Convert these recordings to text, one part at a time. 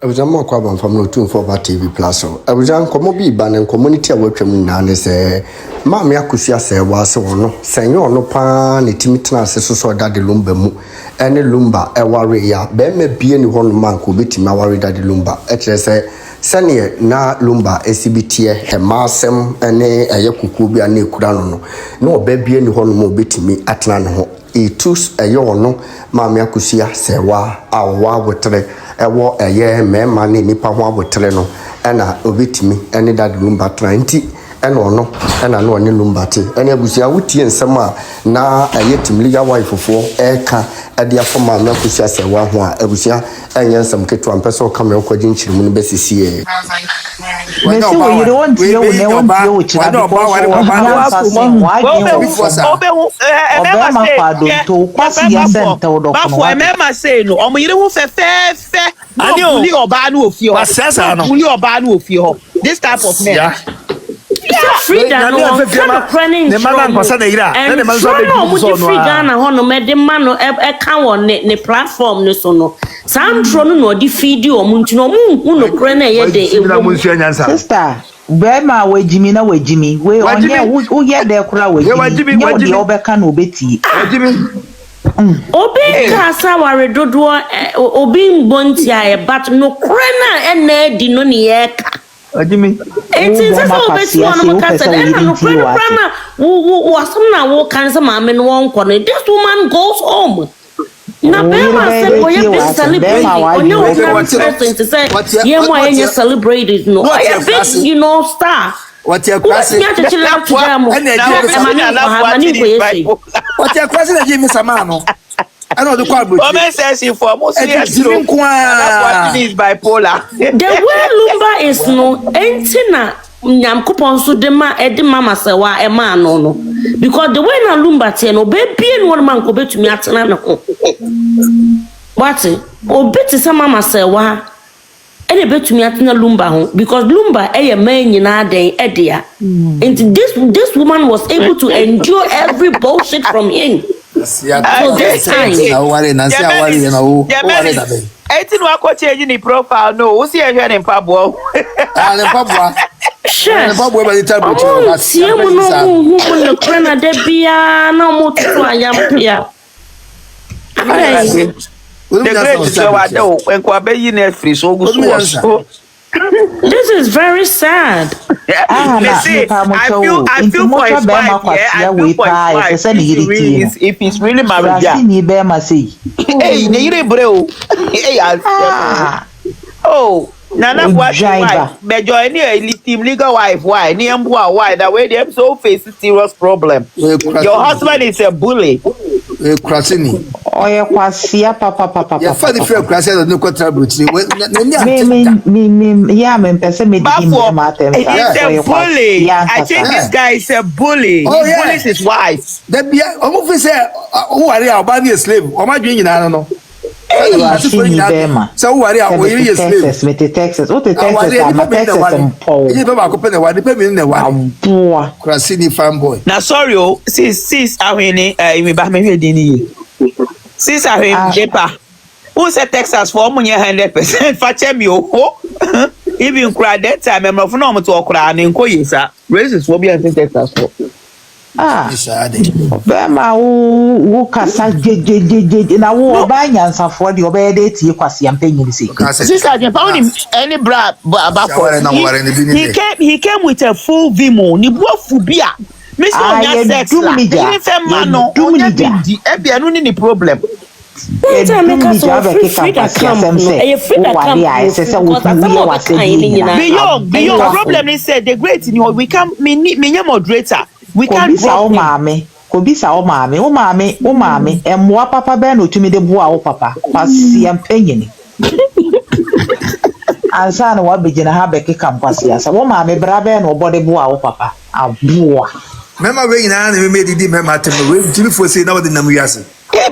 Abujamma kwa banfam no for TV Plus so. Abujan komo bi ba ne community a watwam na ne se maame Akosua Serwaa se wono senye ono pa ne timitena ase so dade Lumba mu ene Lumba ware ya be me bie ni hono man ko betimi aware dade Lumba kire se sene na Lumba esibitie hemasem ene ayekuku bi ana ekura no no be bie ni hono mo betimi atena ne ho itus ono maame Akosua Serwaa awa wotre ewo eye mema ne nipa ho abotre no ena obetimi ene dade Lumba 20 ena ono ena no ne Lumba te ene abusia wotie nsem a na ayetimliga wife fo eka ade afoma maame Akosua Serwaa ho a abusia enye nsem ketwa mpeso kamera kwaji nchirimu no besisiye Mesi wo yire won tie wo ne won tie wo chira do ba ware ba obe ma kwado to kwasi ya sente wo do kono ba mema say no omo yire wo fe ani o li oba na ofie ho li oba na ofie ho this type of men free Ghana training the man person dey ira na the man so be so no free Ghana ho no me de man no e ka won ne platform no so no sam tro no di feed o mu ntino mu no kre na ye de ewu sister Bema wejimi na wejimi we onye wo ye de kura wejimi no de obeka na obeti wejimi obi kasa ware dodo obi mbonti aye but no kre na ena di no ne ye ka wejimi enti se so obeti no kasa de na no kre na wo asem na wo kan se maame no won ko no this woman goes home na bema say boy be celebrate onye wo kan person to say ye mo enye celebrate no I big you know star what your class what your class na Jimmy Samano I know the quad woman says he for most serious what is bipolar the way Lumba is no entina Nyankopon so de mama Serwaa e ma no because the way na Lumba tie no be bie no man ko betumi atena ne ho what obeti se mama Serwaa ene betumi atena Lumba ho because Lumba e man nyina den edea and this woman was able to endure every bullshit from him so this time Eti no akọ change ni profile no wo si ehwe ne mpabo ne mpabo ne mpabo e ba table to na sie mu no hu ne krana de bia na mo tutu ayam pia the great Serwaa do enko abeyi na free so gu so this is very sad. I feel for his wife, yeah. I feel if he's really married, yeah. Hey, ne bro. Hey, oh, Nana watch wife. But join team legal wife. Why? Why? That way they so face a serious problem. Your husband is a bully. Krasini. Oh, yeah, kwasia papa. Yeah, for the fair krasini no contribute. Yeah, me pese me di matter. He's a bully. I think this guy is a bully. Oh, he bullies his wife. That be almost say who are you about a slave? Or my doing I don't know. So who are you? We are slaves. With the Texas. What the Texas? I'm a Texas and Paul. You never open the one. Depend in the one. Krasini fanboy. Now sorry, oh, sis, I mean, me back me dini. Sis, I mean, Jepa. Who said Texas for money 100%? Fache mi oh. Even cry that time, I'm from no to cry and inko yesa. Raises will be in Texas for. Bema wo kasa je na wo ba nyansa for the obede tie kwase ampanyi say sister je found him any bra for he came with a full vimo ni buafu bia me say onya sex la ni fe ma no onya bindi e bia no ni problem one time make us free that come e free that come beyond problem is said the great we can me moderator we can't drop mame kobisa o mame emwa papa be no tumi de boa o papa kwasi ampanyi ansa na wa begina ha be keka kwasi asa wo mame bra be no bode boa o papa aboa mema we nyina na me didi mema tem we timi fo say na wo de nam wiase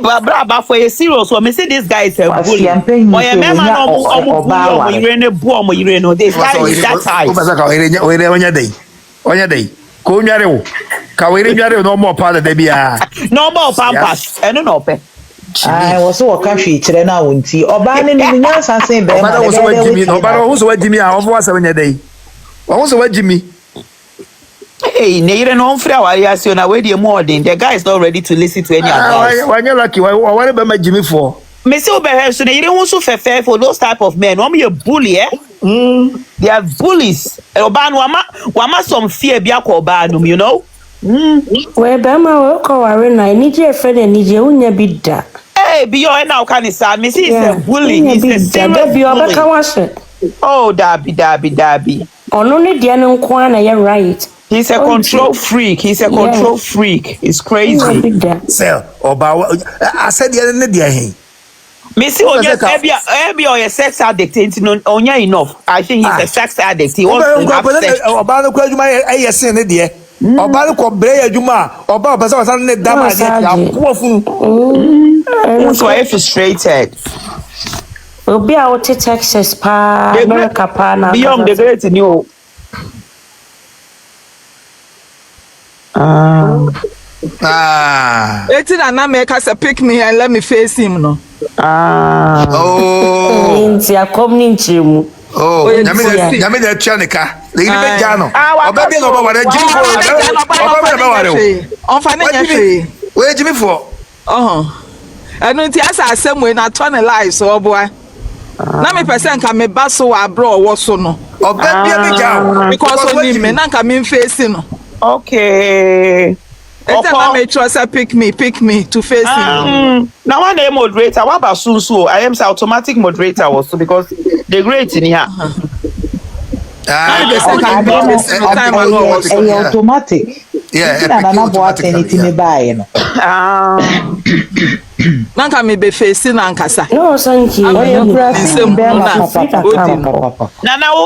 bra for a serious one me say this guy is a bully or your mema no omo ire ne bo omo ire no this guy is that type o basa ka ire onya dey ko nyare wo ka we nyare no more pa da bia no more pampas eno no pe I was so country children now unti oba ne ni nya sansen be ma oba so Jimmy oba who so Jimmy a ofo asa nya dey who so Jimmy hey neire no mfra wari asio na we dey more than the guy is not ready to listen to any advice why you lucky why be ma Jimmy for me say obe so neire who so fefe for those type of men you bully they are bullies oba no wama some fear bia ko oba no you know we be ma we ko ware na ni je friend ni je unya bidda hey beyond now can sad me see he's a bully he's a serious bully oh dabi ono ne dia ne nko na ye right he's a control freak it's crazy sir oba I said the ne dia hin me see onya or sex addict no onya enough I think he's a sex addict he wants to have sex oba no kwa adwuma e yesen ne dia oba no ko bre adwuma oba pesa wasa ne dama dia ko funu so I frustrated obi a wote Texas pa America pa na beyond the great new Eti na make us pick me and let me face him no. Nti akomni nchemu. Nyame da tuanika. Le yibe jano. Oba bi no ba ware Jimmy for. Oba bi ba ware. Onfa ne nya hwe. We Jimmy for. Enu nti asa asem we na turn life so oboa. Na me person ka me ba so wa bro wo so no. Oba bi be jao. Because only me na ka me face no. Okay. It's not make sure pick me to face him. Now one day moderator, what about Sunsu? I am automatic moderator also because the great in here. Automatic. Yeah, Nanka me be facing ankasa. No, thank you.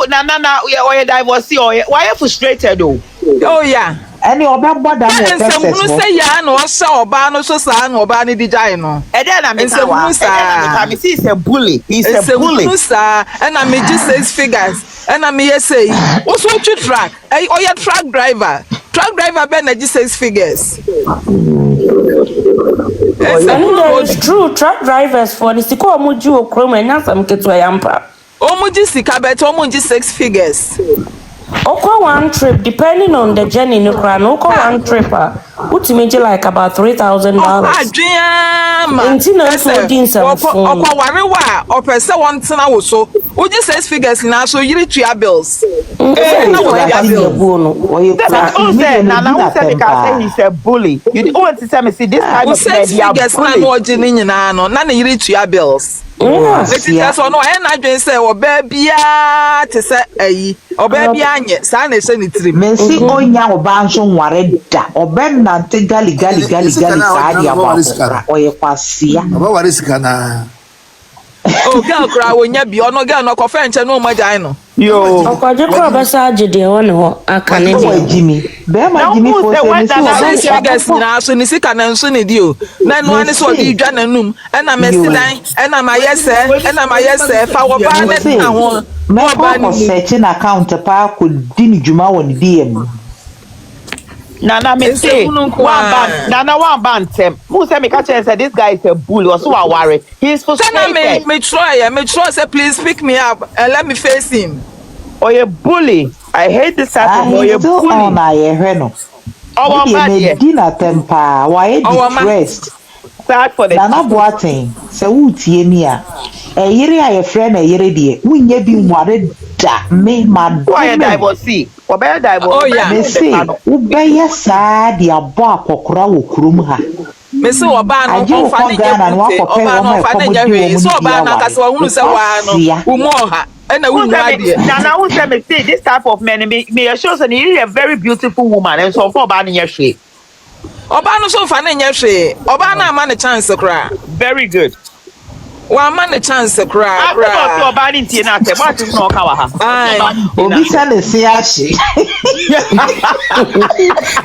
Nana, you divorcee or why are you frustrated though? Oh yeah. Any oba boda mo Texas no say ya no so oba no so sa no oba ni dijai no e dey na me say he's a bully he's a bully and I me just 6 figures and I me say what's what you track oh ya truck driver be na just 6 figures it's true truck drivers for the siko omuju okrom and some keto yampa omuji sika bet omuji 6 figures. Oko one trip, depending on the journey, no crown. Oko one trip, ultimately like about $3,000. Intina so din some phone. Oko warewa, or per se one tina wo so. Uji 6 figures now, so you reach your bills. Nana he's a bully. You want to tell me see this kind of media bully. Nana you reach your bills. That's no I just say or baby to say or baby anye sa na se ni trim Messi onya oba nso nware da obem na te gali sa dia ba oye kwasia oba ware sika na oh girl kra wonya bi ono girl no ko fe nche no majan no yo okoje kro ba sa agide won ho aka ne dia Jimmy be ma Jimmy for say we guys na so ni sika na nso ne dio na no ani so di dwa nanum e na mesilan e na mayese fa wo ba ne na ho me ko searching account pa ko di ni djuma won DM Nana me say one band who say me catch say this guy is a bully or so I worry he's frustrated me try say please pick me up and let me face him or a bully I hate this type of boy a bully oh na ye hwe no oh man di na tempa why depressed start for the Nana Boating say wo tie ni a yire a ye frɛ na yire de wunya bi nware da me ma do why divorcee obe divorce oh yeah me say wo be ya sa de abo akokora wo kurum ha me say oba no onfa ne ye so oba na kase wa hunu se wa no wo mo ha na wo nwa de Nana who say me see this type of men me shows and you a very beautiful woman and so for oba ne ye hwe oba no so fa ne ye hwe oba na ama ne chance kra very good wa man the chance cry. I thought about it na te what is no kawa ha. Obi sale se ashi.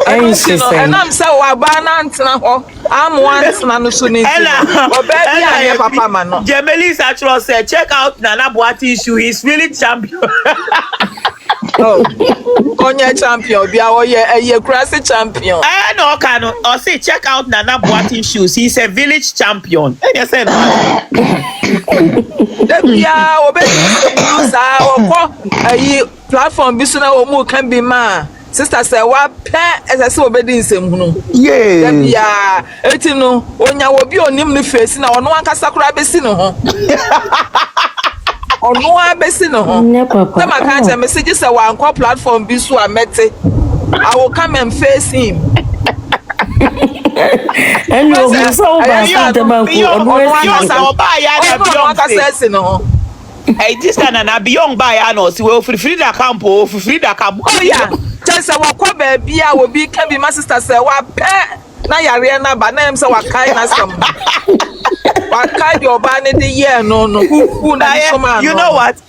And I'm so wa ba na ntina ho. Am want na no so ni. Obabi anye papa man no. Jemeli actually said check out Nana Boati issue he's really champion. Oh, Onye champion, be our year crazy champion. No, can or say check out Nana Boating shoes. He's a village champion. Yes, said Yeah, obey a platform bisuna omu can be ma. Sister Serwaa as I saw obedience. Yeah, etino, onya wobi onim ni face na ono anka sakura besi no ho. Ono abesi no ho. Na maka message say wa anko platform bisu amete. I will come and face him. And you so bad hey, this kind of beyond by anos, we will free the camp or free the camp. Oh, yeah. Just a walk baby, I will be can be my sister Serwaa. Na yariana ba na so wakai na some. Wakai your banner the year no. You know what?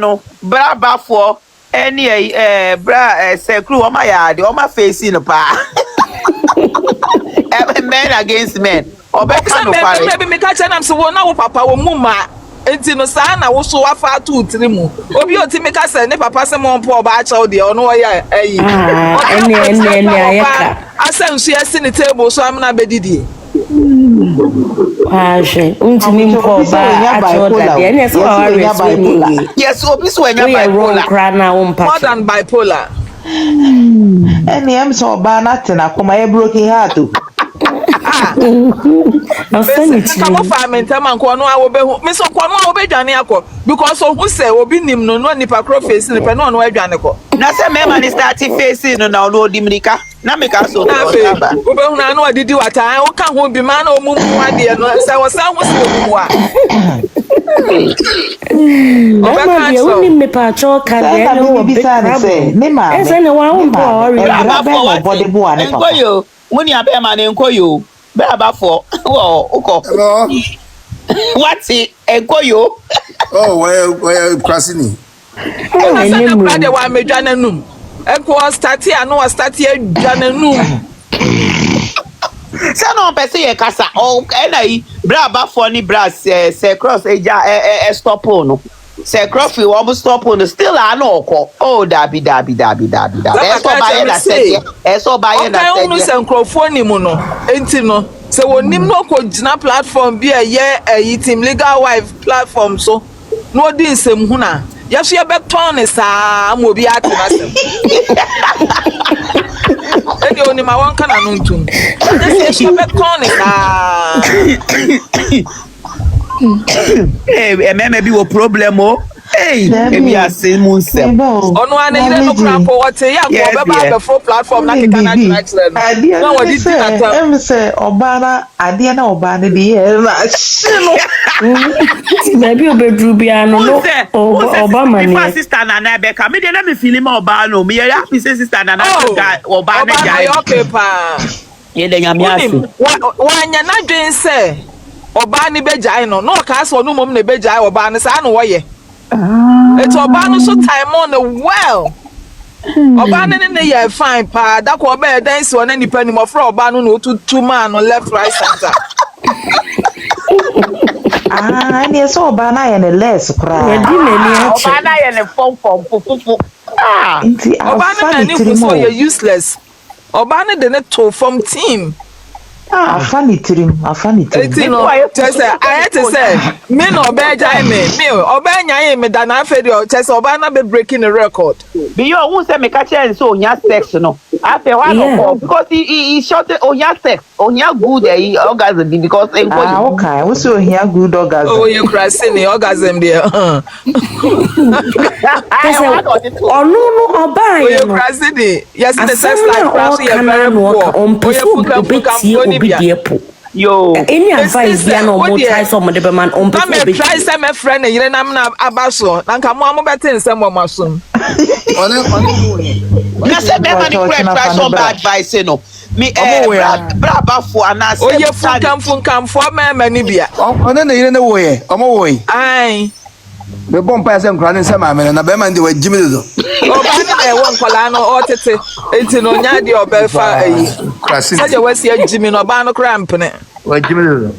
No, bra for any bra crew on my yard, on my face in a pa. Men against men. Or maybe me catch am so na wo papa wo muma. Enti no sa na wo so wa fa to trimu. Obi o ti me ka se ne papa se mo mpo ba acha wo de ono ya ayi. Ene ayeka. Asa nsu esi ne table so am na bedidi. Untimi mpo ba acha da de ene so wa bipolar. Yes, obi so enya bipolar. More than bipolar. Ene am so ba na tena koma e broken heart. Come on, farming time and corner. I will be Miss O'Connor will be Janiaco because of who say will be nim no nipa face in the pen on where Janico. Nasa member is starting facing on our Lord Dominica. Namika so. I know I did you at time. Can't be man or moon one day. No, I was someone. Me patrol can be say, Nima, as anyone body boy. When you have a man in Koyo, Baba for what's it? And Koyo? Oh, well, Crasini. I brother, why me Jananum? Echo start here, no, start here, Jananum. Son of Pessia Casa, oh, and I Braba for any brass, say cross a stop on. Say Croffy, almost stop on the still I know. Oh, dabby. That's what I said. That's all by a microphone, Mono, Entino. So when Nimno could na platform be a year a eating legal wife platform, so no din sem huna. Yes, you bet ton is a movie at and you only my one can anuntum. Yes, you bet ton is hey, maybe a problem, hey, maybe I say Munse. On one end of crap or what say, yeah, the full platform, like I didn't say, Obana, I didn't know Obana the maybe a bedroom piano, Obama, my sister and I back. I mean, let me feel him Obano, me, I sister and I Obana, okay, pa. Why you're not doing say? Obani beja no ka so no mom na beja obani sa no woye it's obani so time on the well obani ne ye fine pa da ko be dance on any penny mo fra obani no to man no left right center and so obana ye ne less kra obana ye ne form fufu obani na ni so you useless obani de ne to from team funny trim. Just I had to say, me no beja me obenya me than I fed your chest obana be breaking the record. Be you won't say me catch so nya sex no. After one because he shot on your sex, on your good orgasm because okay, we so here good orgasm. Oh, you crashing the orgasm there. Oh no, oba you crashing it. Yes, the sex life crashing a very poor. Yo, any advice there no more try some of the man on person. I'm try some friend and you na abaso. Nanka mo better nsem mo maso. Na say me man try some bad advice no. Me braba for ana say. Oh ye funkam for me ni bia. Ona na yire na wo ye. Omo wo yi. Ai. Me bom pa say nkra ne nsem amene na be man de wa jimi do. Oba na e won kwala no otete. Enti no nya de obefa ayi. Saje wasi ajimi no ba no cramp ne. Wa jimi do.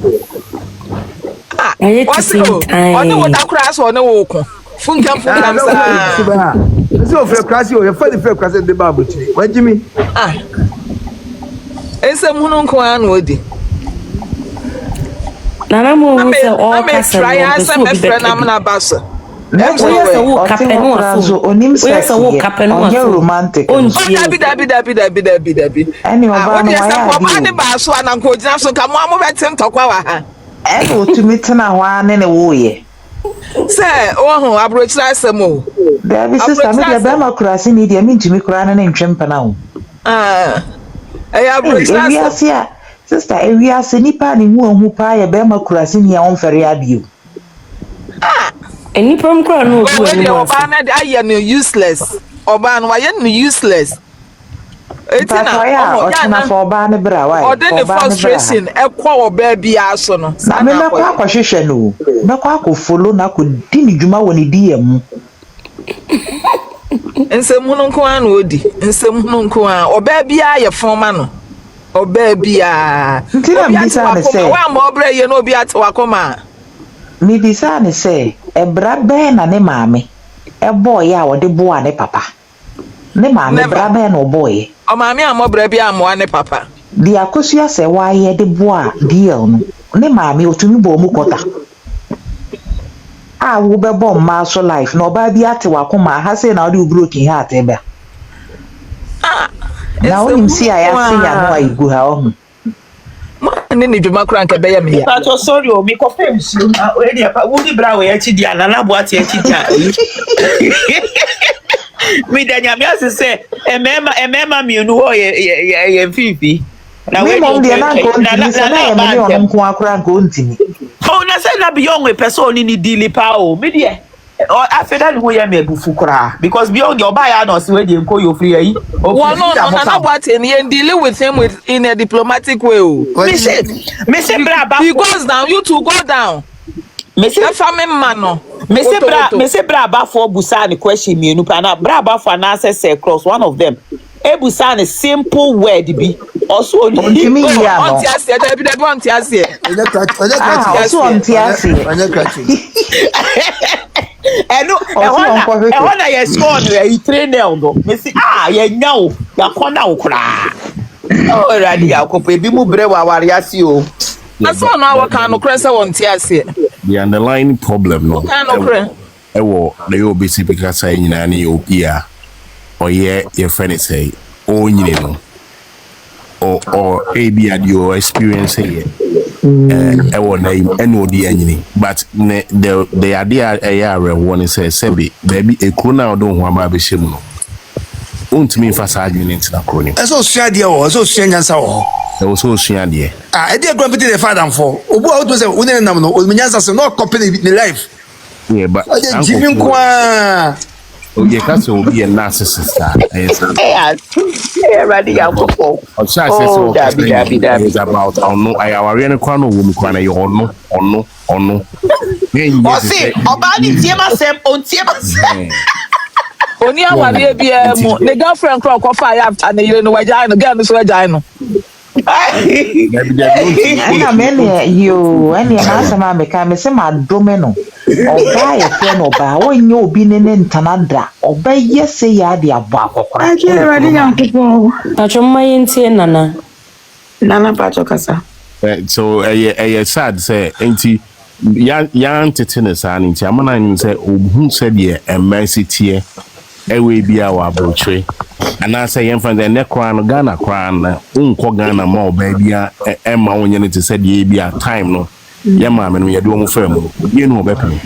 What's it? Ono wo da kra so ne wo ko. Funkam sa. So for class you for class the Bible. What do you mean? Ese hunu nko an odi. Nana mo hu se all me kasa try no asa me friend na na baso. Oye se wo kapenu aso. Onim Oye se wo kapenu onye aso. romantic. Dabi. Ani oba no wa ya baso ananko gina so ka mo betem tokwa wa ha. E no tumi tena ho ane ne wo ye. Say, oh, abrochira asem o. Dabi sister me de be makurase ni de me ntumi kura ne ntwempa na wo. Abrochira asem. Sister, ewiase nipa ni mu ohu pa ye be makurase ni a onfere abio. Nipa mkura no obi we oba na aye no useless. Oba no aye no useless. Etina o tina for oba ne bra wa. O de frustration ekwa oba bia so no. Na me na kwa kwahwehwe no. Na kwa akofolo na ko di ni dwuma woni di yam. Nsem hunu nko an odi. Nsem hunu nko an oba bia ye foma no. Oba bia. Ntina mbisa ne se. Wa ma obra ye no obi ate wakoma. Mi bisa ne se ebra be na ne maame. E boy a wo de boa ne papa. Ne maame bra be na boy. O maame amobra bia amoa ne papa. Di Akosua Serwaa ye de boa deal no. Ne maame otumi bo mu kota. A wo be bom ma so life no ba bi ate wakoma ha se na wo de broken heart e ba. Na onim si aya se ya no ayigu ha o. Ne ni dwuma kura nke be ya me ya. Pato sorry o mi ko fem si o e dia pa wo di bra we achi dia na bo ate achi dia. Mi da nya mi asese emema mi nu ho ye fifi. Na we mom dia na ko ntini se na ye me onum ko akura ko ntini. O na se na bi yon we person ni dili pa o mi dia. O afeda ni ho ye me bufu kura because bi on your buy no se we dey nko yo free yi. No na what in dealing with him in a diplomatic way o. Me say bra ba. He goes down, you two go down. Me say family man no. Me say bra ba for busa ni question me nu pa na bra ba for na say cross one of them. E busa ni simple word bi. Also ni Ntimi ya no. Onti ase da bi onti ase. Onti ase. Ehona ye score no e trainer no. Me say ye nya o, ya kona o kra. Oh radi akopo ebi mu bre wa ware ase o. Aso no awaka no kra say onti ase. The underlying problem no. Ewo na yo be sipika say nyina na yo bia. Oye your friend say o nyine no. Or ebi adio experience here. Ewo na eno di anyini but the idea one say sebi baby ekuna odo ho ama be shemu no. Untimi fa sa adwene ntina kroni. Eso sua de o, eso sua nyansa o. E wo so sua de. E dey go pity the father for. Obu a wo say wo ne nam no, o nyansa so no copy the life. Yeah, but I giving kwa. Okay, that's will be a narcissist. Ready alcohol. I'm sorry, it's about no. I already crown woman crown you or no. See, Obani Tiema Sem on Tiema Sem. Oni awa ni ebi mu. The girlfriend crowd ko fire after na you know wajai girl so wajai no. Ana mene yo ene na asema meka me se ma dome no oba ye fe no ba wonye obi ne ntanada oba ye se ya de abo akokora Ajere radi nyankopo Achomma yentie nana pacho kasa so sad say enti yan tetene sa nti amana ni say obu se de emergency ewe bia wa brochre ana say yen fan the nekwan Ghana kwan na unko Ghana ma oba bia ma wonye ne te say de bia time no ya ma me no ye do mo fam ye no oba pem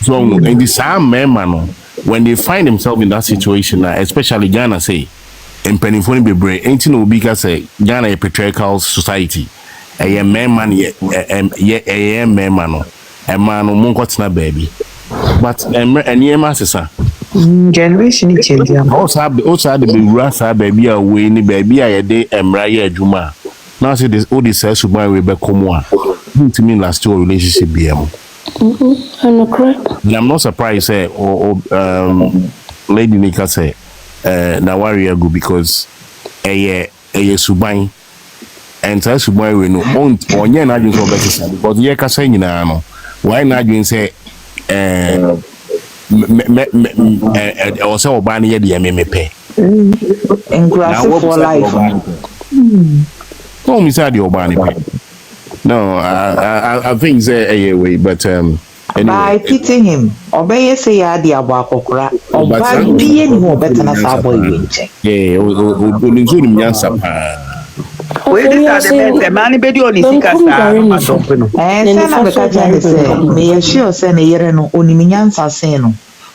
so in the same man when they find themselves in that situation especially Ghana say in penifoni bebre ain't no bigger say Ghana a patriarchal society a man ye man no a man no monko baby but and ye masisa generation change also the bewura baby away ni baby a de emra ye adwuma now say this all this suban we be komo a to me last year relationship BM I'm correct. I'm not surprised say lady Nika say na worry go because suban and suban we no onye na adwin so better because ye ka say nyina no why not you say also oba ne ye me pay and grass for life. Oh, me say the oba ne pay. No, I think say way, but anyway. By pitting him, obey say ya the abakokra, oba be any more better than a boy winche. Yeah, only nyansa pa. We did the man be the only sikasa. Eh, sana be ka jani say, me ya sure say na yere no onimi nyansa say no.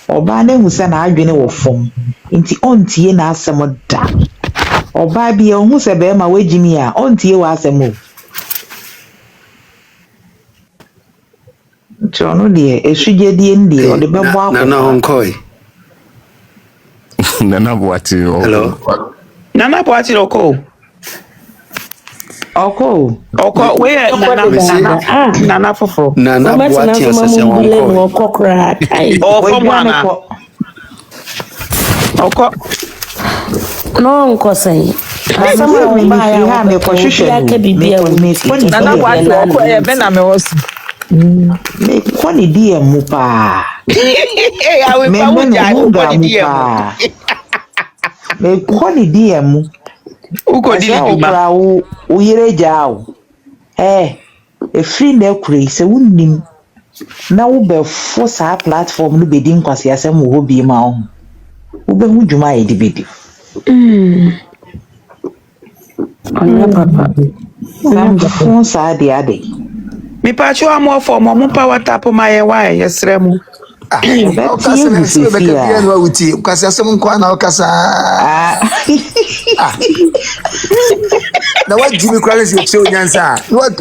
Oba na hu say na adwene wo fom. Nti ontie na asem da. Oba bi e hu say be ma wagimi a ontie wa asem o. Chono de esuje die ndi o de bebo akọ. Nana Honkoi. Nana Boati. Hello. Nana Boati oko. Oko. Where Nana fofo. Nana Boati asese oko kra kai. Oh, Nana. Oko. No nko sai. Sama we ba ya ha me ko hwehwe. Nana Boati oko e be na me wosi. Me kwani die mu pa. I will pa. Me kwani die mu. Uko di duma. O yere jaaw. E free na kure se wunnim. Na wo be fo sa platform no be di nkwase asem wo bi ma ho. Wo be hu dwuma e di bedi. Onya papa. Sam fo sa de ade. Me pacho amo for mo power tap my why yesre mu. Okasa na se be ka bia no wuti. Okasa asem nkwa na okasa. Na what Jimmy Crowley say che onyansa. What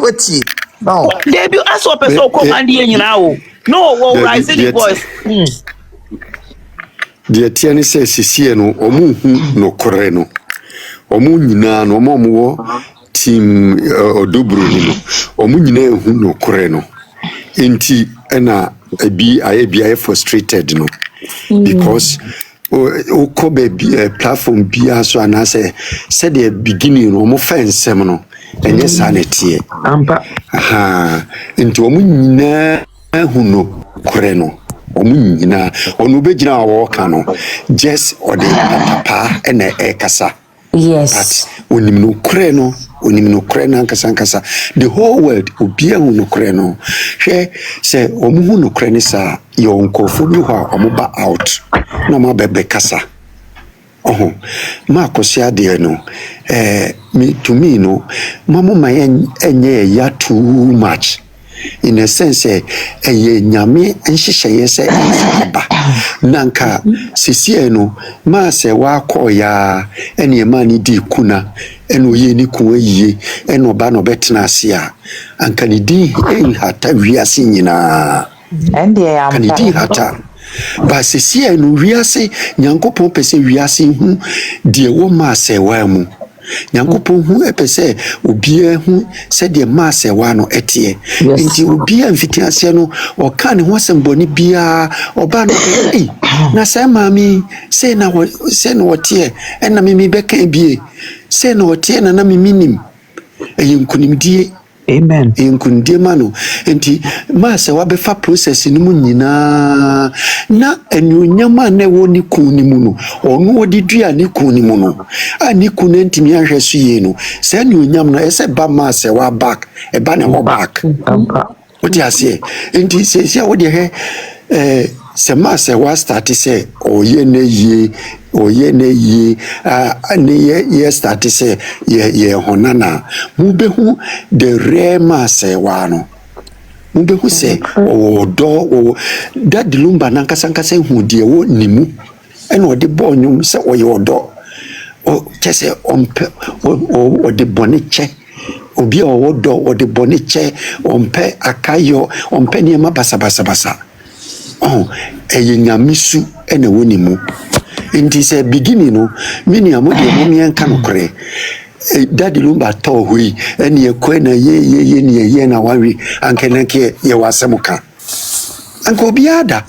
no. Debut aso person ko mandi nyina o. No, wo rise the voice. De tie ne se sisie no omu hu no kore no. Omu nyina no omo team odobro ni no omu nyina ehu no kore no enti na I frustrated no because o ko be platform bia so anase said the beginning no mo fensem no enye sanete ampa enti omu nyina ehu no kore no omu nyina onu be gina wo ka no just ode papa na ekasa. Yes. But onimno kre na nkasa the whole world obia hu no kre no hwe se omuhu no kre ni sa yo nkofo bi ho omoba out na ma bebe kasa ma Akosua de no me to me no mama ma enye ya too much in a sense nyame nhyehyeye se aba nanka sisi no ma se wa koya ene ma ni di kuna eno ye ni ku aye eno ba no betena ase a anka ni di hata wiase nyina ende ya kan di hata ba sisi no wiase nyankopon pese wiase hu de wo ma se wa mu nyankopon hu epese obia hu se de ma se wa no etie nti obia mfitiase no o kan ho asemboni bia oba no na se mami se na wotie ena mimi beka bie se na wotie na mimi nim eyinkunimdie amen eyinkunimdie mano nti ma se wa be fa process ni mu nyina na enyonyama na wo ni kuni mu no onu odi dua ni kuni mu no ani kuni ntimi ahweso ye no se enyonyam no ese ba ma se wa back e ba na wo back odi ase nti se wo de he se ma se wa start se oye na ye ne ye start se ye honana mu be hu the rare ma se wa no mu be hu se odo that Lumba nankasa hu de wo nimu ene ode bonyum se oye odo o chese ompe o de boniche obi odo o de boniche ompe akayo ompe ne ma basa eye nyamisu ene woni mu nti se beginning no mini amode mo mienka no kore Daddy Lumba to hui ene ekwe na ye na wawi ankeneke ye wasemuka anko biada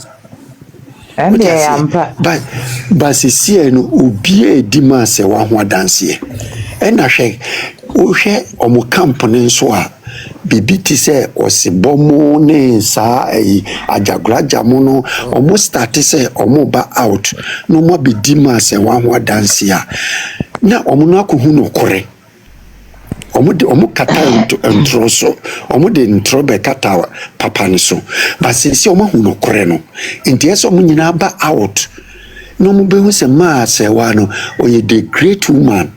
ende ya ampa ba sisi no obi edima se wa ho adanse ena hwe o hwe omo camp ne nso a bibi ti sɛ ɔsebɔmo ne saa ajagoragyamo no ɔmo start sɛ ɔmo ba out na ɔmo abɛdi ma sɛ waho adanse a na ɔmo no akɔhu no korɛ ɔmo kata ntoro so ɔmo de ntoro bɛ kata papa ne so basisi ɔmo hu no korɛ no nti ɛsɛ ɔmo nyinaa ba out na ɔmo bɛhu sɛ maa Serwaa no ɔyɛ the great woman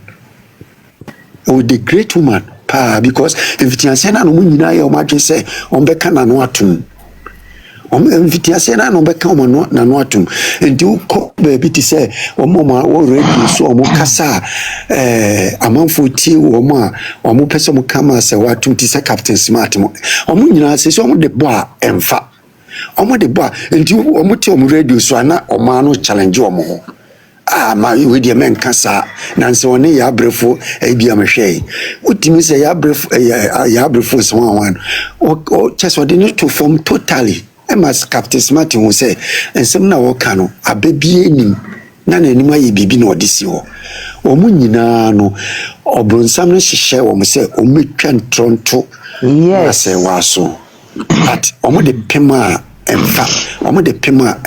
pa because mfitiase na no mu nyinaa yɛ ɔmo adwe sɛ ɔmo bɛka na no atom mfitiase na no bɛka ɔmo na no atom nti wokɔ baabi ti sɛ ɔmo already so ɔmo kasa amanfo tie ɔmo a ɔmo pɛ sɛ ɔmo kama Serwaa atom ti sɛ Captain Smart mo ɔmo nyinaa sɛ ɔmo de bɔ a ɛmfa ɔmo de bɔ a nti ɔmo te ɔmo radio so ana ɔmo ano challenge ɔmo ho ma we de men kasa na nse woni ya brefo bia mehwe utimi se ya brefo so wan o chese de no to form totally emas Captain Smart hu se ensem na wo ka no ababie nim na nanim aye bibi na odisi ho omu nyina no obronsam no hyehyɛ wo se ometwa ntronto na Serwaa so but omu de pema emfa omu de pema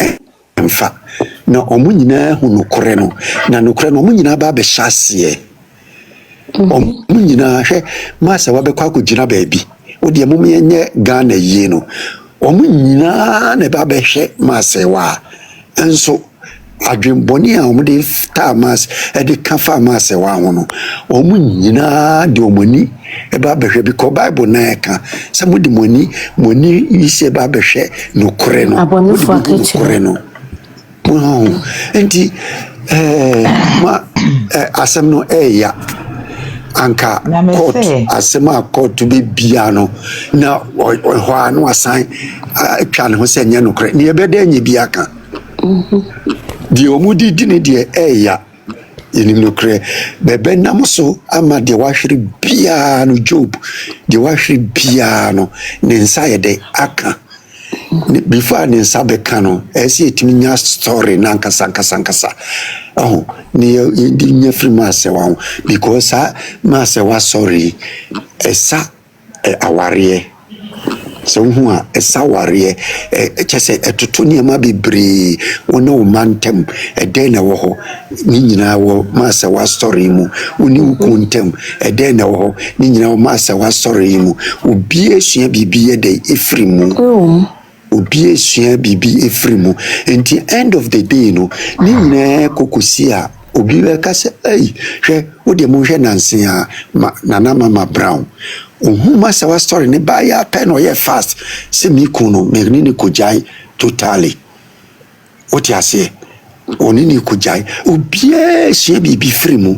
emfa na ɔmo nyinaa hu nokorɛ no na nokorɛ no ɔmo nyinaa ba bɛhyɛ aseɛ ɔmo nyinaa hwɛ maa Serwaa bɛkɔ akɔgyina baabi wode ɛmo yɛnyɛ Ghana yie no ɔmo nyinaa na ba bɛhwɛ maa Serwaa nso adwembɔne a ɔmo de taa maas de ka fa maa Serwaa ho no ɔmo nyinaa de ɔmoni ba bɛhwɛ because Bible na ɛka sɛ mo de moni yi sɛ ba bɛhwɛ nokorɛ no nokorɛ no enti asɛm no ɛya anka court asɛm a court be bia no na hɔ a no asan atwa ne ho sɛ nyɛ nokorɛ ne yɛbɛda nyɛ bi aka deɛ ɔmu didi ne deɛ ɛya yɛnim nokorɛ bɛbɛnam so ama deɛ wahwere biaa no Job deɛ wahwere biaa no ne nsa yɛ dɛ aka before ne nsa bɛka no ɛsɛ yɛtumi nya story na nkasa ne yɛdi nya firi maa Serwaa ho because maa Serwaa sorry ɛsa awareɛ sɛ wohu a ɛsa awareɛ kyɛ sɛ ɛtoto nneɛma bebree wo ne wo ma ntam ɛdɛn na ɛwɔ hɔ ne nyinaa wɔ maa Serwaa story mu wo ne wo ku ntam ɛdɛn na ɛwɔ hɔ ne nyinaa wɔ maa Serwaa story mu obiara sua biribi yɛ dɛ ɛfiri mu obi esua bibi efiri mu enti end of the day no ni nyina kokosi a obi bɛka sɛ hwɛ wo de mo hwɛ nanse a nana mama brown ohu ma Serwaa story ne ba ya pɛ no yɛ fast sɛ mi ku no me ni kojai totally oti ase oni ni kojai obi esua bibi firi mu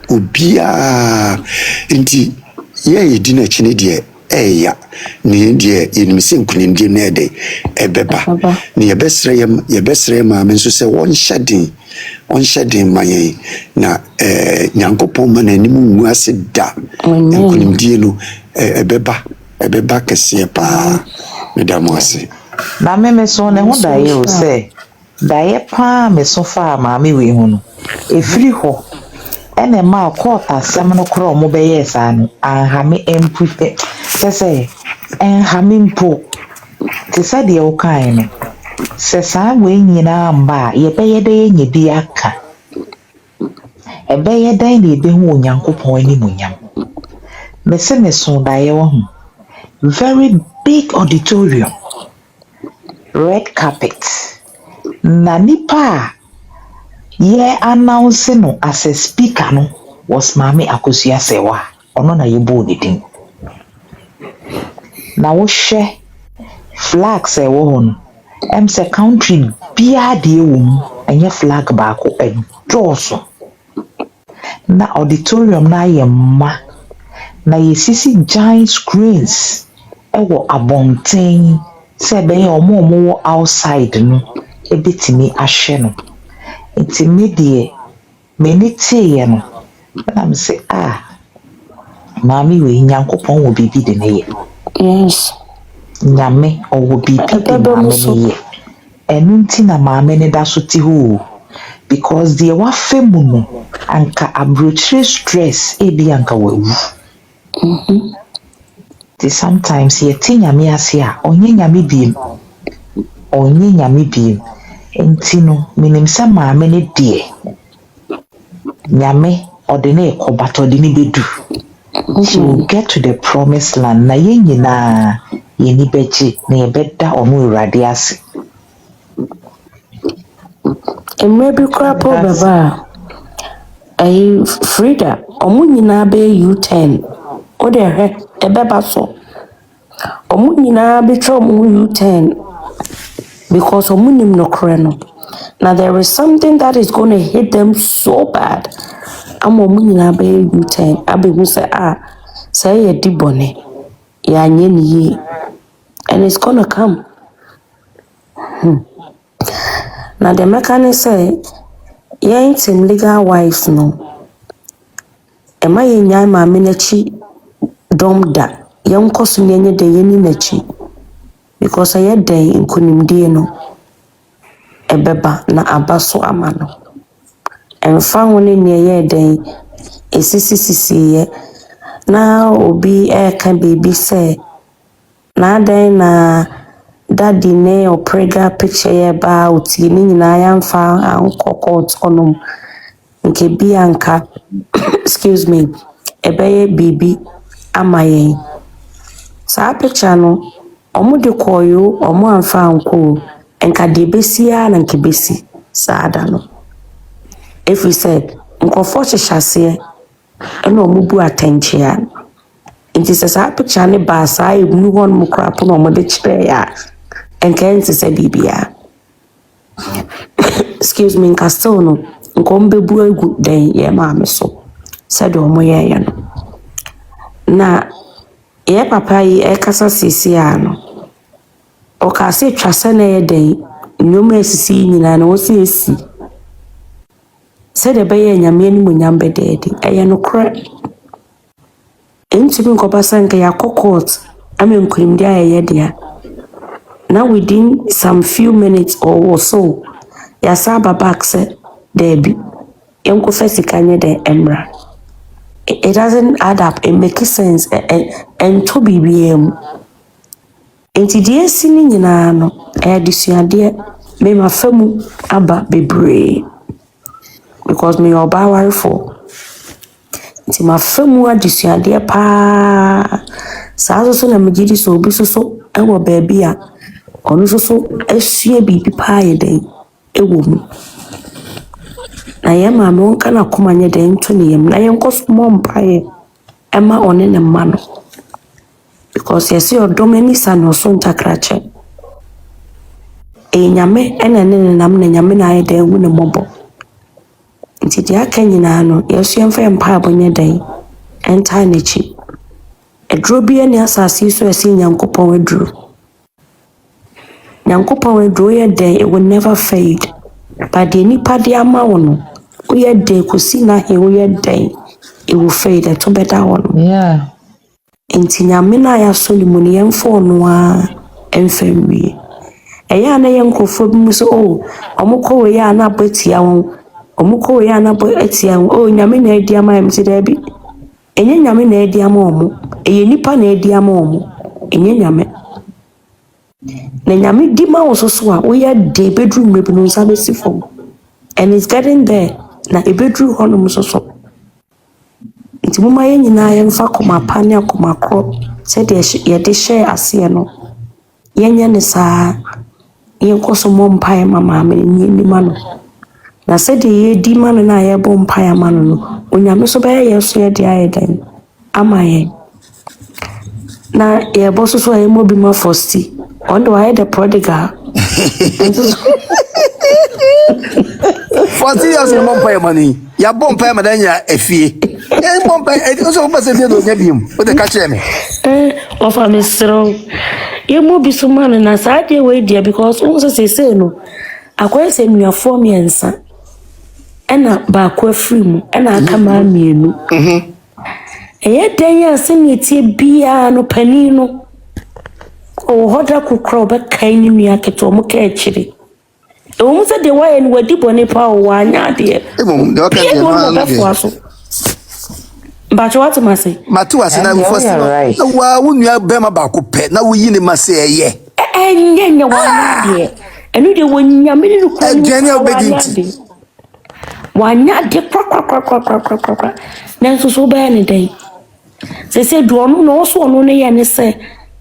obi a enti ye di na chine de ɛya ne deɛ yɛnim sɛ nkunimdie no ɛdɛ ɛbɛba ne yɛbɛsrɛ maame nso sɛ ɔnhyɛ den ma yɛn na Nyankopɔn ma n'anim ngu ase da nkunimdie no ɛbɛba kɛseɛ paa meda mo ase na me so ne ho daeɛ o sɛ daeɛ paa me so faa maame wei ho no ɛfiri hɔ ɛna ma court asɛm no korɔ ɔmo bɛyɛ saa no anhame mpu kyɛ sɛ ɛnhame mpo te sɛ deɛ wokae no sɛ saa wei nyinaa mba a yɛbɛyɛ dɛ yɛnya bi aka ɛbɛyɛ dɛn na yɛbɛhu Onyankopɔn animuonyam mese me so daeɛ wɔ ho very big auditorium red carpet na nipa a yɛ announce no as a speaker no was Maame Akosua Serwaa ɔno na yɛbɔɔ ne din na wohwɛ flags ɛwɔ hɔ no sɛ country biara deɛ wɔ mu ɛnyɛ flag baako ɛdɔɔso na auditorium no ayɛ mma na yɛsisi giant screens ɛwɔ abɔnten sɛ ɛbɛyɛ ɔmo wɔ outside no ɛbɛtumi ahwɛ no nti me deɛ m'ani teeɛ no na me sɛ maame wei Nyankopɔn wɔ biribi de ne yɛ yes nyame ɔwɔ biribi de maame ne yɛ ɛno nti na maame ne da so te hɔ because deɛ wafa mu no anka aburokyire stress ebi anka wawu sometimes ye nyame ase a onye nyame biem enti no minim sɛ maame ne deɛ nyame ɔde ne ekobato ɔde ne bedu she will get to the promised land na ye nyinaa ye ni beji na ye beda ɔmo Awurade ase Maybe crap over a Frida, ɔmo nyinaa be U10 o de hwɛ ɛbɛba so ɔmo nyinaa betwa ɔmo U10 because ɔmo nim no korɛ no. Now there is something that is going to hit them so bad. Amo ɔmo nyinaa be U10 abɛhu sɛ sɛ yɛ di bɔne yɛanyɛ ne yie and it's gonna come. Now the mechanic say yɛn tim legal wives no ɛma yɛnyaa maame n'akyi dɔm da yɛnkɔ so ne yɛnyɛ dɛ yɛni n'akyi because ɛyɛ dɛn nkonimdie no ɛbɛba na aba so ama no ɛmfa ho ne nea ɛyɛ dɛn ɛsisisiyɛ na obi ɛka baby sɛ na adɛn na daddy ne ɔprega picture yɛ ba otie ne nyinaa yɛmfa ankɔ court ɔnom nke bi anka excuse me ɛbɛyɛ baby ama yɛn saa picture no ɔmo de kɔyo ɔmo amfa anko enka de besia na nke besi saa da no if we said nkɔfo hyehyase ɛna ɔmo bu atɛnkyea nti sɛ saa picture ne ba saa ebunu hɔ no krapo na ɔmo de kyerɛ ya enka nti sɛ bibia excuse me nka still no nkom bebu egu den ye maame so said ɔmo yɛ no na ye papa yi ɛkasa sisi ano ɔka se twase na yɛ den nnwoma esisi nyina na wosi esi said ebe yɛ nyame ni munyam bedede ɛyɛ no kora ntumi nkɔbasa nka yakɔ court amenkurim dia yɛ dia now within some few minutes or so yasa back sɛ Debbie, Uncle Fessicanya de Emra. It doesn't add up, it makes sense, and to be BM. And dear sinning in ano, this dear, may my famu abba be brave. Because me or bower for. It's my famu this dear pa. Sasso and Magidi so be so, and what baby are. On so, as she be pie day, a woman. Na ye maame wonka na koma nye den to ne yam na ye nkoso mo mpae ema one ne ma no because ye see odom ani sa no so ntakrache nyame ene ne nam na nyame na aye den hu ne mobo nti dia aka nyina no ye so yemfa mpae bonye den enta na chi edro bia ne asase so esi nyankopon edro ye den it will never fade but the nipa de ama wono we are day kusina he we are day it will fade to better one yeah enti nyame na ya so ni muni yemfo no a emfamwie eya na yenkofo bi so omukọ we ya na abatia won omukọ we ya na abatia won nyame na edi ama em ti da bi enye nyame na edi ama omo eye nipa na edi ama omo enye nyame na nyame di ma wo so a we are day bedroom mebi no nsa besi fom and it's getting there na ebedru honum so nti mama ye nyina ye mfa koma pane akoma kro se de ye de share ase no yenye ne saa ye nkoso mo mpae mama me ni ma no na se de ye di ma no na ye bo mpae ma no onyame so be ye so ye de aye dan ama ye na ye bo so ye mo bi ma fosti on do I the prodigal 40 years in Mompire money. Ya bomb pay madanya efie. E bomb pay e so ba se do nya biom. O de ka kire me. Of a mistro. You mo bi so man na sa de we dia because on say no. Akwai se nuafo miensa. Ena ba kwa free mu, ena aka ma mienu. Eye den ya se ne tie bia no pani no. O hoda kukro ba kai ni nua keto mo ka akire. O say the way and wadi bone pa o anya de. Mum, do ka de ma na de. But what am I say? Matu ase na first no. Na wa wunua bema ba ko pe na wo yi ne ma se eye. Enya wa de. Enu de wonya me no kwa. Adwani obedinti. Wanya de kwa. Na so be ne dai. Say do onu no so onu ne ye ne se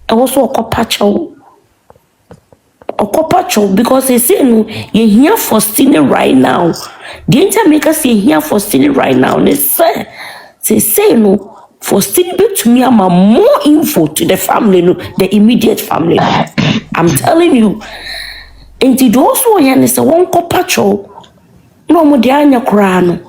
e wo so okopa chow because they say no you here for stealing right now. The intermakers you here for stealing right now. They say no for stealing to me I'm more info to the family, no, the immediate family. I'm telling you. And the those who are say one okopa chow no mo de anya kra no.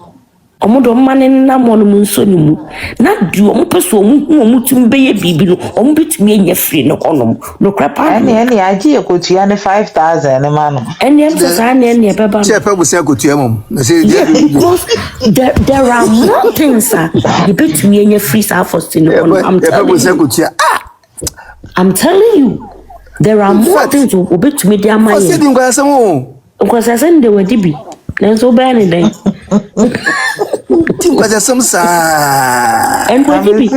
Omodo mane na mo no nso ni mu na di omo peso omo tum beye bibi no omo bitumi enya free no konom no krapa ene agie ekotua ne 5000 ne ma no ene em sa na ene beba che pe bu se ekotua mom na se there are more things you bitumi enya free for still no I'm telling you there are more things you bitumi dey amaye o se di ngwasem o ngwasem de wadi bi na so ba ne den Tinka some sa. And baby,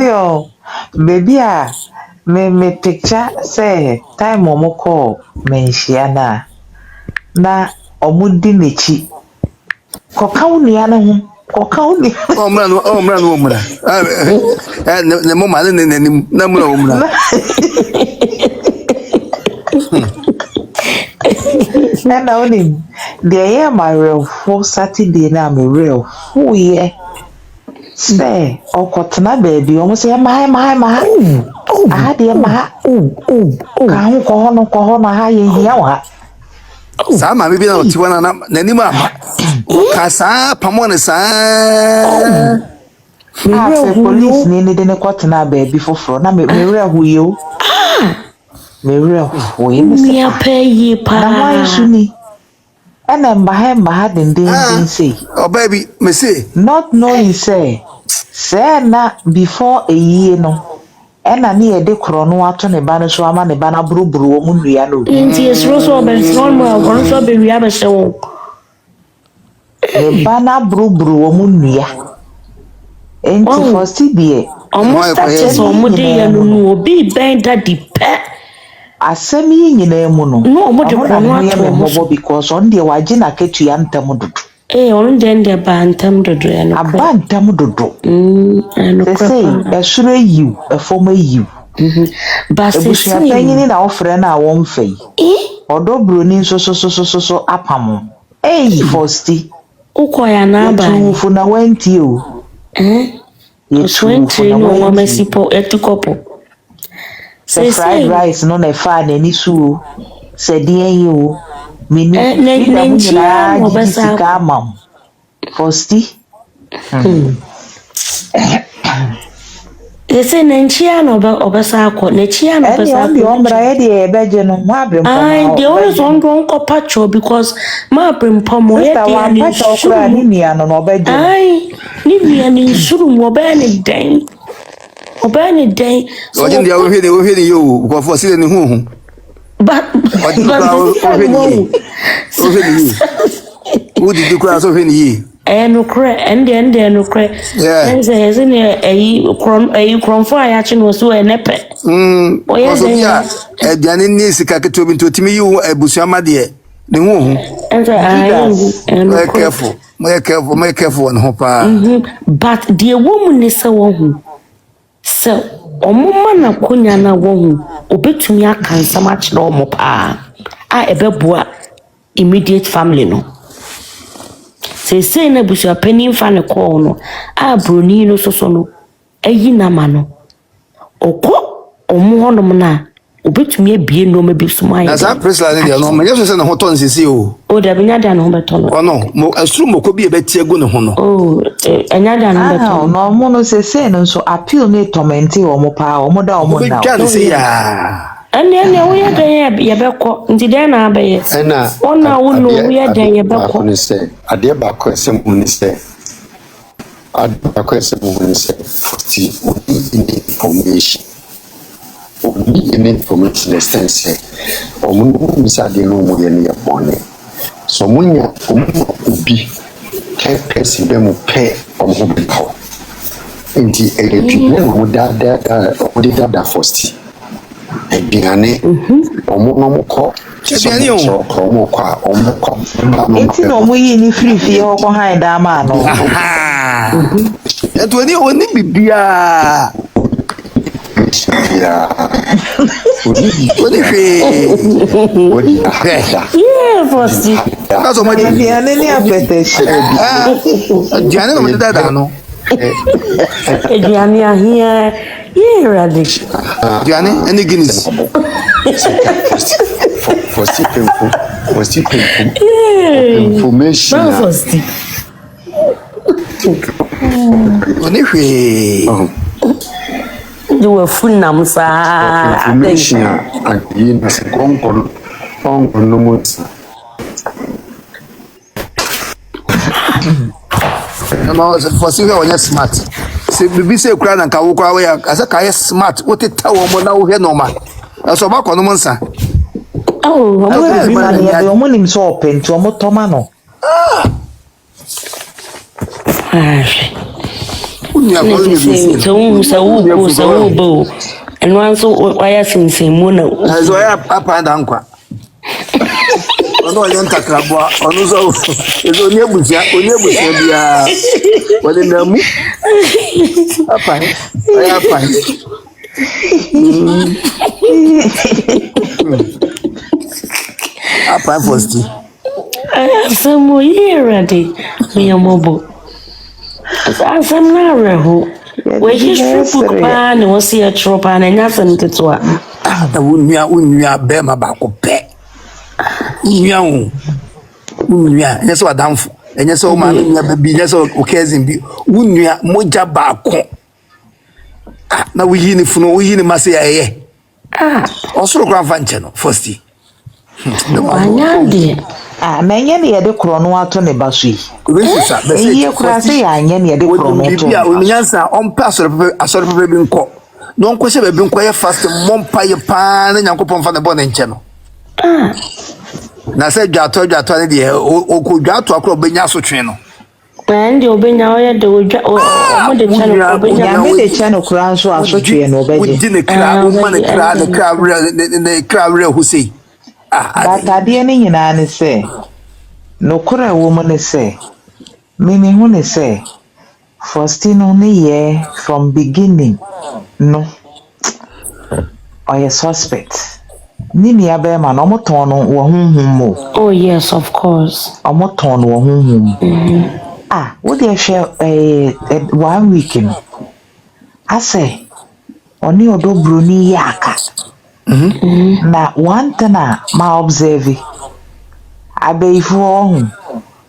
me picture say time momo call menshiana na omudi mechi. Kokauni ana hu. Kokauni. Omra. Ne mama ne na mura omra. Na only there my real for Saturday na me real. Oh yeah. Say, okotena baby, almost say my. I had your ma. Can go on high in here. Some maybe not Tiwana Nanima. Casa, Pamona sa. Me police needed in a cotton baby for front. I me real who you. Me real who me pay ye pa. Why should me? And I'm behind my head and didn't say. Oh, baby, me say. Not knowing, say na before a year no. And I near the chrono ne banner so ama ne banner bru mundia no. Yes, Rosso Ben Stonewall, one so be we have a show. The banner bru mundia. And for CBA. Almost touches on Mudi and be bang that deep. Asemi nyina mu no mo de kono ato because on the wagina ketu ya ntam dodo on de ba ntam dodo ya no aba ntam dodo say esuro yiw efoma yiw ba se penyin na ofre na won fei odo broni so apam fosti ukoya na ba tu na wenti o so no wa mesipo etikopo the fried rice no na fa na ni su se dien yo menu na obesa mam fosti ese nenchia no obesa akọ nechia no obesa akọ ombra e de ebeje no ma brem pom ai de always on don ko pacho because ma brem pom o ye de ni pacho kra ni nia no obeje ai ni nia ni suru mo be ni den obani day so oje ndia wo hwe ni yo ko fo sile ni hu but who did you cry so hwe ni no cry and no cry and say ni kron for ya chi no so enepe o so bia aduane ni sika keto bi ntotimi yi abusu amade ni hu and say my careful on hopa but the woman is so hu so omuma na konya na wo obetumi aka nsam akire omo pa a ebeboa immediate family no say na busu apani fa ne call no a broni no so no ayi na ma no okọ omo honom na obetumi abie no ma bi suma na sa presla ne dia no ma yeso se na hoton sisi o da binya da no ho beto no no mo asuru moko bi e betie gu ne ho no enya da no beto no mo no se no so appeal ne tormenti omo pa omo da omo na o se ya ene wo ya den ye beko nti den na abaye na ona wo no wo ya den ye beko ne se ade ba ko se mu ne se ade ba ko se mu ne se ti information information essence omu misade no mu ye ne yepone so munya obi 10 person be mu pe omu be kawo Inti da first. Aduane omo ko aduane o omo ko enti no mo yi ni free ho ko han da ma no aduane oni bibia ya oni Fosti. Kaso ma aduane ni apete aduane no mo da no Aduane ahia ready. aduane any Guinness Fosti information Fosti. oni You were full namsa. information and you na se konkon no mo no for see we are smart se bibi se kura na nka wo kura we asa ka ye smart wo teta wo mo na wo hwe no ma so ba kono mo nsa Oh, o mo nim so open to mo toma no unya ko ni bi so bo and once why since mo na so ya apa da nkwa ono ye ntakrabo ono so ezo oni ebusia bia wole namu apa apa Fosti some year ready me amobo asam na reho we history book pa na wo see a tropa na nya san tetwa da unya be ma ba ko pe unya nyeso adamfo enyeso ma nya baby nyeso okazin bi unya moja ba ko na wuyi ni funo wuyi ni mase ya ye osoro kwa fanche no Fosti anyande menye ne yede kro no ato ne baso yi Resisa be se ye kura se ya anya ne yede kro no to bia onyansa on pa asoro pepe bi nko no nko se be bi nko ye fast mompa ye pa na nyankopon fa ne bo ne nche no na se dwato ne de o dwato akro benya so twen no and the obenya oya de mo de channel obenya me de channel kura so asotwe no obeje udi ne kra o ma ne kra husei batade ne nyina ne se no kura wo mo ne se me hu ne se Faustino ne ye from beginning no oya suspect ni mi abe ma no mo ton no wo hunhum mo oh yes of course omo ton wo hunhum wo dey share 1 week no ase oni odo broni yaka na one thing ma observe abeifu ohun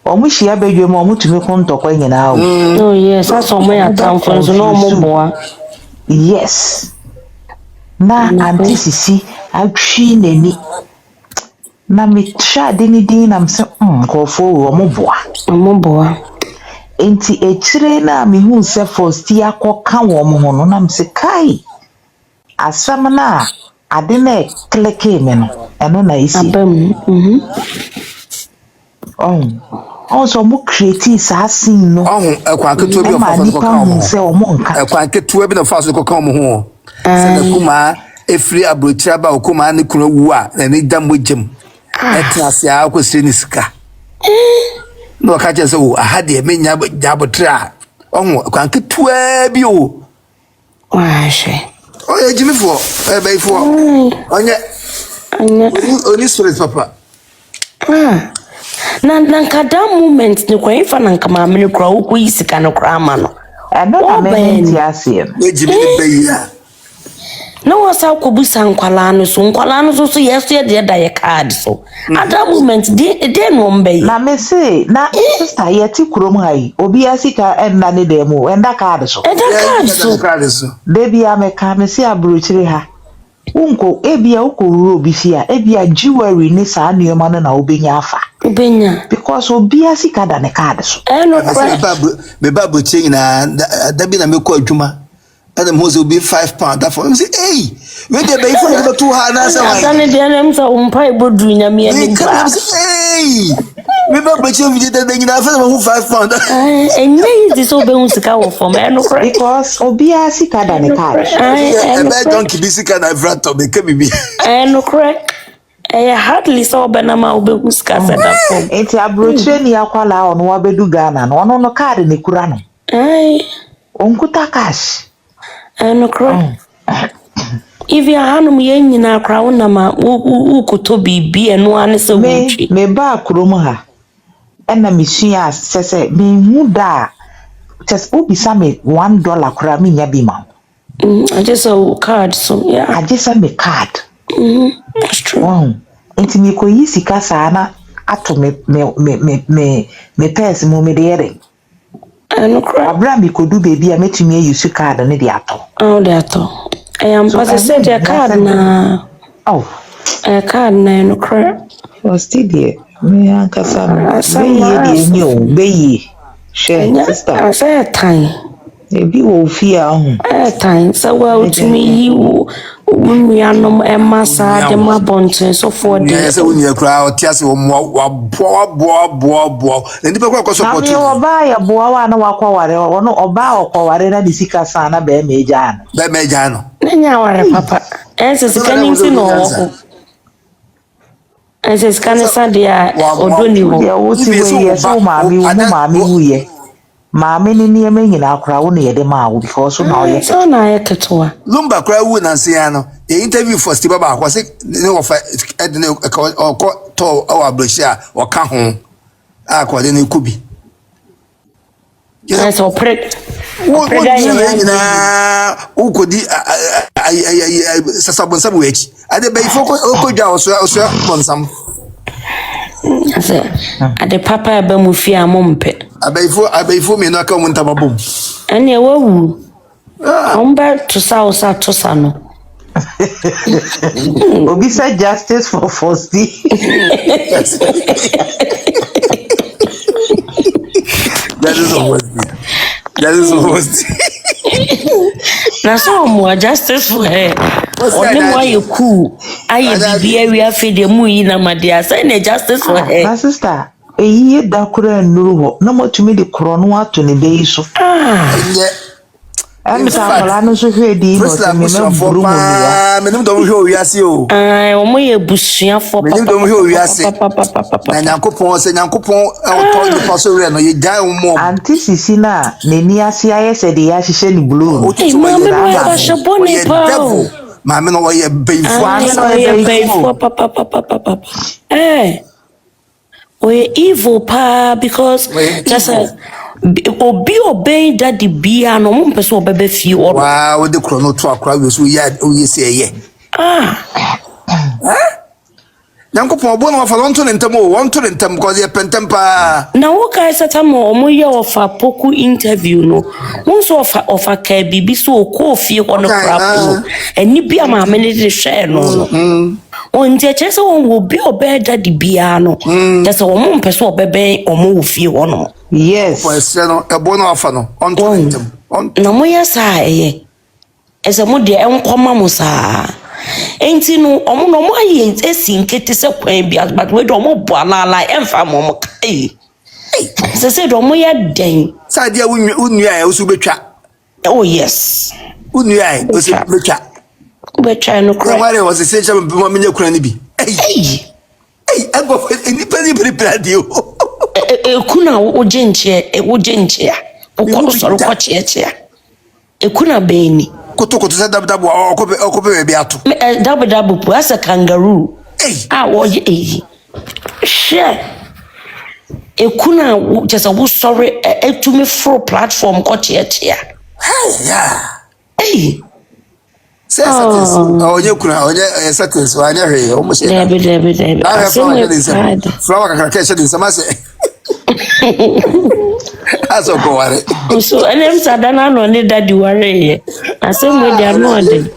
omu hia bedwe mo omu tumi kontokwa nyina oh yes aso mo ya tamfo so no mo boa yes na antisisi atwi nani na me twa de na mse nkofo wo mo boa enti echire na me hu se Fosti akoka wo mo ho no na mse kai asam na ade na kleke me no eno na isi abam also mo create assassin no ekwa keto bi ofa so ka mo se o mo nka ekwa keto bi na fa so ka mo ho se na kuma efri abrochira ba okuma ne kunu wu a na ne da mojem etase a ko sire ni sika no ka je so aha de menya jabotra ekwa keto bi o wahwe oye jimifo beifo onye oni spirit papa na kada moment ni kwa ifa na nkama amene kura uko isika no kura ama no na menti asie we jimini beya na wasa kobusa nkwala no so yeso ye de da ye card so at that moment de no mbey na me say na sister yeti kurom hai obi asika enna ne demo enda card so baby ameka me say abrochire ha unko ebia ukowuro obi fia ebia jewelry ni sa anuoma no na obenya afa because obi asika da ne card so no be babu change na dabi na me ko adwuma and mo so be £5 that for him say hey we dey be for the 2 ha na say why dan dey am say umpa ibodu nyame ani hey Me ba ba che video de nyina fa who 5 pound. And this so be unsika wo for me no cry. Because obia sika da ne card. E be donkey bi sika na vrato be ka bibi. No cry. Hardly so be na ma obe unsika se da form. Enti abroche ni akwala ono wa bedu Ghana no ono no card ne kura no. Onkuta cash. No cry. If you hanum ye nyina kra wo na ma ukoto bibi eno ane se wuchi. Me ba krom ha. Ena misua sese me hu da just obisa me $1 kra me nya bi ma. I just a card so yeah. I just send me card. That's true. Wow. Enti me ko yi sika sa na ato me purse mo me de yere. No cry. Abra me ko du baby a metumi use card ne de ato. Oh de ato. I am so said a card na. Oh. A card na no cry. Was still me ankasa no. Be ye. Share sister. I say time. Ebi wo fia ho. Time so well to me you we are no massa de ma bonten so for the. Yes, when you cry o tiase wo bo. Ndi pe kwa support. Na me oba ya boa wa na wakwaware ono oba okwaware na disika sa na be meja no. Be meja no. Nanya ware papa. Ense kaninti no. Ense kanisa dia odoni ho. Ya woti we ye so maami wu ye. Maami ni nieme nyina akra wo na ye de ma wo because na oye. So na ye ketoa. Lumba kra wu na se ya no. E interview for Steve Baba kwa se ne ofa edne ko to awa bloshia o ka ho. Akwa de ne kubi. Yes, opre. Na ukodi sasabonsa buechi. Ade be ifoko okodwa oso bonsam. Ase ade papa ebe mu fi amompe. Abeifo me no aka mu ntababom. Ene wawu. Omba to sa no. Obi say justice for Fosti. That is almost. Na so mo justice for her. Oni mo ye cool. Aye bibia we afede mu yi na madia say na justice for her. My sister, eyi da kura nuru ho. Na motumi de kro no ato ne be so. Am sa fala no so hwe di no se me na buru mo ya. Me nim do mo hwe owiase o. Omo ye busua for papa. Me nim do mo hwe owiase. Na Nyankopon se Nyankopon o to ni paso re no ye dan mo. Anti sisi na ne ni ase aye se de ya hihye ni blue. O ti ma me ba shaboni pa. Mama no ye beifo. Papa. We evil pa because just obi obey that the bia no mo pese obebe fi o. Wow, the chrono to akra we so ya o ye say ye. Nyankopon obo na fa lonto ntem o wonto ntem because ye pentem pa. Na wo kai satamo omo ye ofa poku interview no. Mo so ofa ka bibi so ko fi ho no crap. Eni bia ma me ne de share no. On tie chese won wo bi obey that the bia no. Just wo mo pese obebe omo wo fi ho no. Yes. Pues no ebo na ofa no. Onto ntem. Na mo ya sa eye. Ese mo de enkoma mo sa. Enti no omo no mo aye esi nkete se kwan bia but we do mo bo alala emfa mo kai. Se do mo ya den. Sa dia unu ya o su betwa. Oh yes. Unu ya o su betwa. Betwa no kra. Why was say chama mo menye kura ni bi. Hey, ego ni prepare dio. Kuna oje nche a. Okọ soro ko che a. Ekuna beni. Koto se dabu okope be ato. Dabu pu asa kangaroo. Wo ye share. Ekuna just a wo sorry etumi fro platform ko che a. Hey. Say oje kuna oje seconds wa nya hwe o mo se. Debe. Flower ka ka din sama se. Aso ko ware. So enem sadana no ne daddy ware ye. Asem we dia no ade.